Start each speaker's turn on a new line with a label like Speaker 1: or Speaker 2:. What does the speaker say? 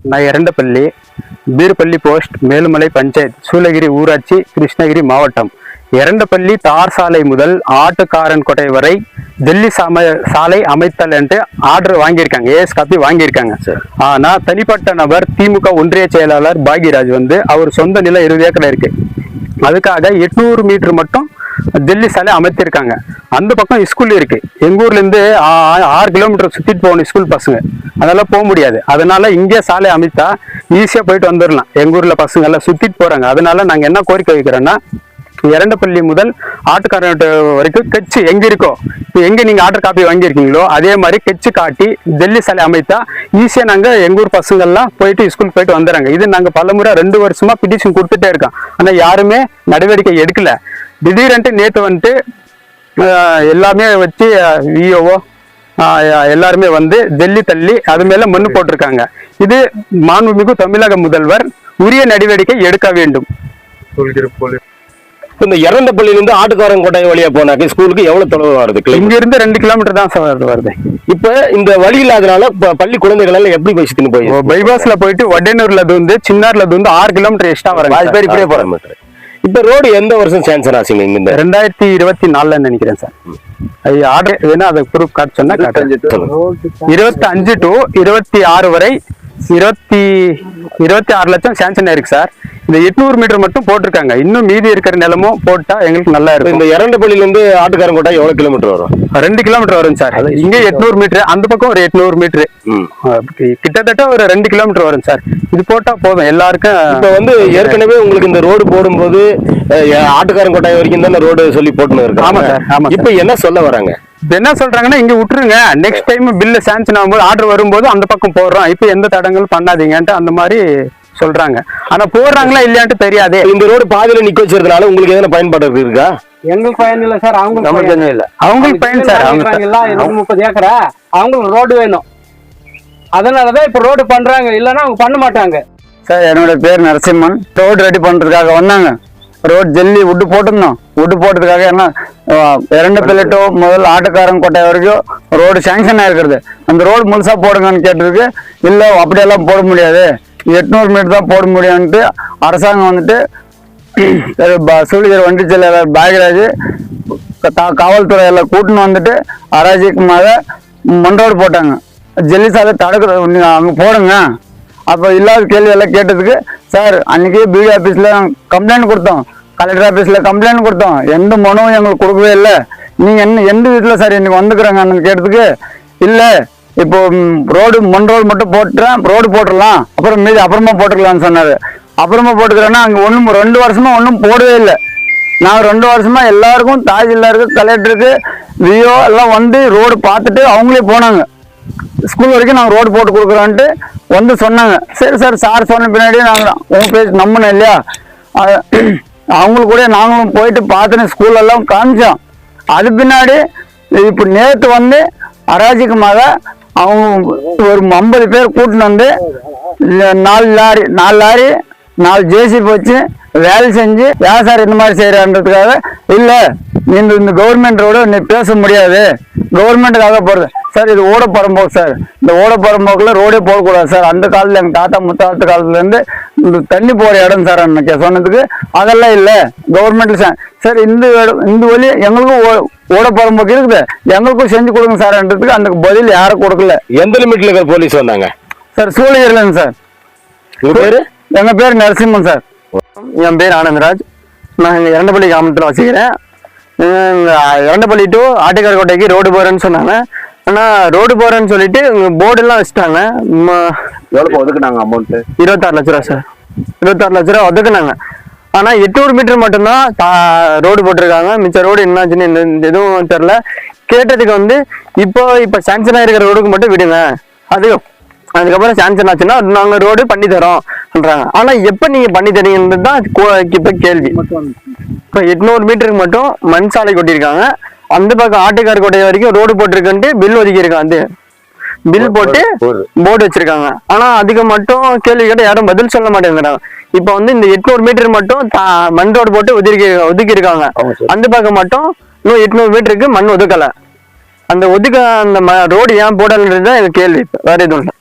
Speaker 1: நான் எரண்டப்பள்ளி பீர்பள்ளி போஸ்ட் மேலுமலை பஞ்சாயத்து சூளகிரி ஊராட்சி கிருஷ்ணகிரி மாவட்டம். எரண்டப்பள்ளி தார் சாலை முதல் ஆட்டுக்காரன் கோட்டை வரை டெல்லி சாலை அமைத்தல் என்று ஆர்டர் வாங்கியிருக்காங்க, ஏஎஸ் காப்பி வாங்கியிருக்காங்க. ஆனா தனிப்பட்ட நபர் திமுக ஒன்றிய செயலாளர் பாக்யராஜ் அவர் சொந்த நிலம் 20 ஏக்கர் இருக்கு, அதுக்காக 800 மீட்டர் மட்டும் டெல்லி சாலை அமைத்திருக்காங்க. அந்த பக்கம் ஸ்கூல் இருக்கு, எங்க ஊர்ல இருந்து 6 கிலோமீட்டர் சுத்திட்டு போகணும் ஸ்கூல் பசங்க, அதெல்லாம் போக முடியாது. அதனால இங்கே சாலை அமைத்தா ஈஸியா போயிட்டு வந்துடலாம். எங்க ஊர்ல பசங்க எல்லாம் சுத்திட்டு போறாங்க. அதனால நாங்க என்ன கோரிக்கை வைக்கிறோம்னா, எரண்டப்பள்ளி முதல் ஆட்டுக்காரன் வரைக்கும் கட்சி எங்க இருக்கோ, இப்போ எங்க நீங்க ஆர்டர் காப்பி வாங்கியிருக்கீங்களோ அதே மாதிரி கட்சி காட்டி டெல்லி சாலை அமைத்தா ஈஸியா நாங்க எங்க ஊர் பசங்க எல்லாம் போயிட்டு ஸ்கூல் போயிட்டு வந்துடுறாங்க. இது நாங்க பலமுறை 2 வருஷமா பிட்டிஷன் கொடுத்துட்டே இருக்கோம், ஆனா யாருமே நடவடிக்கை எடுக்கல. திடீரென்று நேற்று எல்லாமே வச்சு விஓஓ எல்லாருமே டெல்லி தள்ளி அது மேல மண்ணு போட்டிருக்காங்க. இது மாண்புமிகு தமிழக முதல்வர் உரிய நடவடிக்கை எடுக்க வேண்டும்.
Speaker 2: இந்த எரண்டப்பள்ளியிலிருந்து ஆட்டுக்காரன் கோட்டை வழியா போனாக்க ஸ்கூலுக்கு எவ்வளவு தொலைவு வருது?
Speaker 1: இங்க இருந்து 2 கிலோமீட்டர் தான் சார் வருது.
Speaker 2: இப்ப இந்த வழி இல்லாதனால பள்ளி குழந்தைகள் எல்லாம் எப்படி பேசிட்டு போய்
Speaker 1: பைபாஸ்ல போயிட்டு வடனூர்ல சின்னார்ல 6 கிலோமீட்டர் எக்ஸ்ட்ரா வரும்.
Speaker 2: அது பேர் இப்படியே போறேன். இப்ப ரோடு எந்த வருஷம் சாங்ஷன் ஆச்சுங்க? இங்க
Speaker 1: 2024 நினைக்கிறேன் சார். ஆர்டர் வேணா அதை ப்ரூஃப் கார்டு சொன்னா 25 to 26 வரை 26 லட்சம் சாங்ஷன் ஆயிருக்கு சார். இந்த 800 மீட்டர் மட்டும் போட்டிருக்காங்க, இன்னும் மீதி இருக்கிற நிலமும் போட்டா எங்களுக்கு நல்லா இருக்கும்.
Speaker 2: இந்த எரண்டப்பள்ளியில இருந்து ஆட்டுக்காரன் கோட்டை எவ்வளவு கிலோமீட்டர் வரும்?
Speaker 1: 2 கிலோமீட்டர் வரும் சார். இங்க 800 மீட்டர், அந்த பக்கம் ஒரு 800 மீட்டர், கிட்டத்தட்ட ஒரு 2 கிலோமீட்டர் வரும் சார். இது போட்டா போதும் எல்லாருக்கும்.
Speaker 2: இப்ப ஏற்கனவே உங்களுக்கு இந்த ரோடு போடும்போது ஆட்டுக்காரன் கோட்டை வரைக்கும் தான் ரோடு சொல்லி போட்டுன்னு இருக்கு.
Speaker 1: ஆமா சார், ஆமா.
Speaker 2: இப்ப என்ன சொல்ல வராங்க?
Speaker 1: என்ன சொல்றாங்கன்னா, இங்க விட்டுருங்க, நெக்ஸ்ட் டைம் பில்லு சாங்ஷன் ஆகும்போது ஆர்டர் வரும்போது அந்த பக்கம் போடுறோம், இப்ப எந்த தடங்களும் பண்ணாதீங்கன்ட்டு அந்த மாதிரி சொல்றாங்க. ஆனா போடுறாங்களா இல்லையான்ட்டு தெரியாது.
Speaker 2: இந்த ரோடு பாதியில நிக்க வச்சிருந்தனால உங்களுக்கு எதனா பயன்பாடு இருக்கா?
Speaker 3: எங்களுக்கு பயன் இல்ல சார், அவங்களுக்கு
Speaker 1: இல்ல. அவங்களுக்கு பயன் சார்.
Speaker 3: 30 ஏக்கரா அவங்களுக்கு ரோடு வேணும், அதனாலதான் இப்ப ரோடு பண்றாங்க, இல்லன்னா அவங்க பண்ண மாட்டாங்க
Speaker 1: சார். என்னோட பேர் நரசிம்மன். ரோடு ரெடி பண்றதுக்காக வந்தாங்க. ரோடு ஜல்லி உட்டு போட்டிருந்தோம். உட்டு போட்டதுக்காக என்ன எரண்டப்பள்ளி டு முதல் ஆட்டுக்காரன் கோட்டை வரைக்கும் ரோடு சாங்ஷன் ஆயிருக்கிறது. அந்த ரோடு முழுசா போடுங்கன்னு கேட்டதுக்கு, இல்ல அப்படியெல்லாம் போட முடியாது, 800 மீட்டர் தான் போட முடியும்ட்டு அரசாங்கம் சூளகிரி ஒன்றிய செயலாளர் பாக்யராஜ் காவல்துறை எல்லாம் கூட்டின்னு அராஜகமாக மண் ரோடு போட்டாங்க. ஜல்லி சாலை தடுக்கிறது அங்கே போடுங்க. அப்போ இல்லாத கேள்வி எல்லாம் கேட்டதுக்கு, சார் அன்னைக்கு பிடி ஆஃபீஸில் கம்ப்ளைண்ட் கொடுத்தோம், கலெக்டர் ஆஃபீஸில் கம்ப்ளைண்ட் கொடுத்தோம், எந்த மனுவும் எங்களுக்கு கொடுக்கவே இல்லை, நீங்கள் எந்த வீட்டில் சார் இன்னைக்கு வந்துக்கிறாங்கன்னு கேட்டதுக்கு, இல்லை இப்போ மண் ரோடு மட்டும் ரோடு போட்டுடலாம், அப்புறம் மீதி அப்புறமா போட்டுக்கலாம்னு சொன்னார். அப்புறமா போட்டுக்கிறேன்னா அங்கே 2 வருஷமா ஒன்றும் போடவே இல்லை. நான் 2 வருஷமா எல்லாருக்கும் தாசில்தாருக்கு கலெக்டருக்கு விஓ எல்லாம் ரோடு பார்த்துட்டு அவங்களே போனாங்க. ஸ்கூல் வரைக்கும் நாங்கள் ரோடு போட்டு கொடுக்குறோன்ட்டு சொன்னாங்க. சரி சார், சார் சொன்ன பின்னாடி நாங்கள் உங்க பேசி நம்பினோம் இல்லையா, அவங்களுக்கு கூட நாங்களும் போயிட்டு பார்த்துன்னு ஸ்கூலெல்லாம் காமிச்சோம். அது பின்னாடி இப்போ நேற்று அராஜகமாக அவங்க ஒரு 50 பேர் கூட்டின்னு 4 லாரி 4 ஜேசிபி வச்சு வேலை செஞ்சு, ஏன் சார் இந்த மாதிரி செய்யறான்றதுக்காக, இல்லை இந்த கவர்மெண்ட் ரோடு நீ பேச முடியாது, கவர்மெண்ட்டுக்காக போடுறது சார். இது ஓடப்பரம்போக்கு சார், இந்த ஓடப்பரம்போக்கில் ரோடே போடக்கூடாது சார். அந்த காலத்தில் எங்கள் தாத்தா முத்தாத்து காலத்துலேருந்து இந்த தண்ணி போகிற இடம் சார் அன்னைக்கு சொன்னதுக்கு, அதெல்லாம் இல்லை கவர்மெண்ட்டில் சார் இந்த வழி எங்களுக்கும் ஓடப்பரம்போக்கு இருக்குது, எங்களுக்கும் செஞ்சு கொடுங்க சார்ன்றதுக்கு அந்த பதில் யாரும் கொடுக்கல.
Speaker 2: எந்த லிமிட்ல இருக்கிற போலீஸ் வந்தாங்க
Speaker 1: சார்? சூளகிரிலங்க சார்.
Speaker 2: உங்கள் பேர்?
Speaker 1: எங்கள் பேர் நரசிம்மன் சார். என் பேர் ஆனந்தராஜ். நான் இங்கே எரண்டப்பள்ளி கிராமத்தில் வச்சுக்கிறேன். எரண்டப்பள்ளி டு ஆட்டுக்கார கோட்டைக்கு ரோடு போகிறேன்னு சொன்னாங்க. ஆனால் ரோடு போகிறேன்னு சொல்லிட்டு போர்டெல்லாம் வச்சுட்டாங்க.
Speaker 2: எவ்வளோ ஒதுக்குனாங்க அமௌண்ட்டு?
Speaker 1: 26 லட்ச ரூபா சார். 26 லட்ச ரூபா ஒதுக்குனாங்க. ஆனால் 800 மீட்டர் மட்டும்தான் ரோடு போட்டிருக்காங்க. மிச்ச ரோடு என்னாச்சுன்னு எதுவும் தெரில. கேட்டதுக்கு இப்போ சாங்ஷன் ஆகிருக்கிற ரோடுக்கு மட்டும் விடுங்க, அதுக்கப்புறம் சாங்ஷன் ஆச்சுன்னா நாங்கள் ரோடு பண்ணி தரோம்ன்றாங்க. ஆனால் எப்போ நீங்கள் பண்ணி தரீங்கன்றது தான் இப்போ கேள்வி. இப்போ 800 மீட்டருக்கு மட்டும் மண் சாலை கொட்டியிருக்காங்க. அந்த பக்கம் ஆட்டுக்கார கோட்டை வரைக்கும் ரோடு போட்டிருக்குன்ட்டு பில் ஒதுக்கியிருக்காங்க. பில் போட்டு போர்டு வச்சிருக்காங்க. ஆனா அதுக்கு மட்டும் கேள்வி கேட்ட யாரும் பதில் சொல்ல மாட்டேங்கிறாங்க. இப்ப இந்த 800 மீட்டர் மட்டும் மண் ரோடு போட்டு ஒதுக்கி இருக்காங்க. அந்த பக்கம் மட்டும் இன்னும் 800 மீட்டருக்கு மண் ஒதுக்கல. அந்த ரோடு ஏன் போடலன்றது தான் எனக்கு கேள்வி, வேற எதுவும் இல்லை.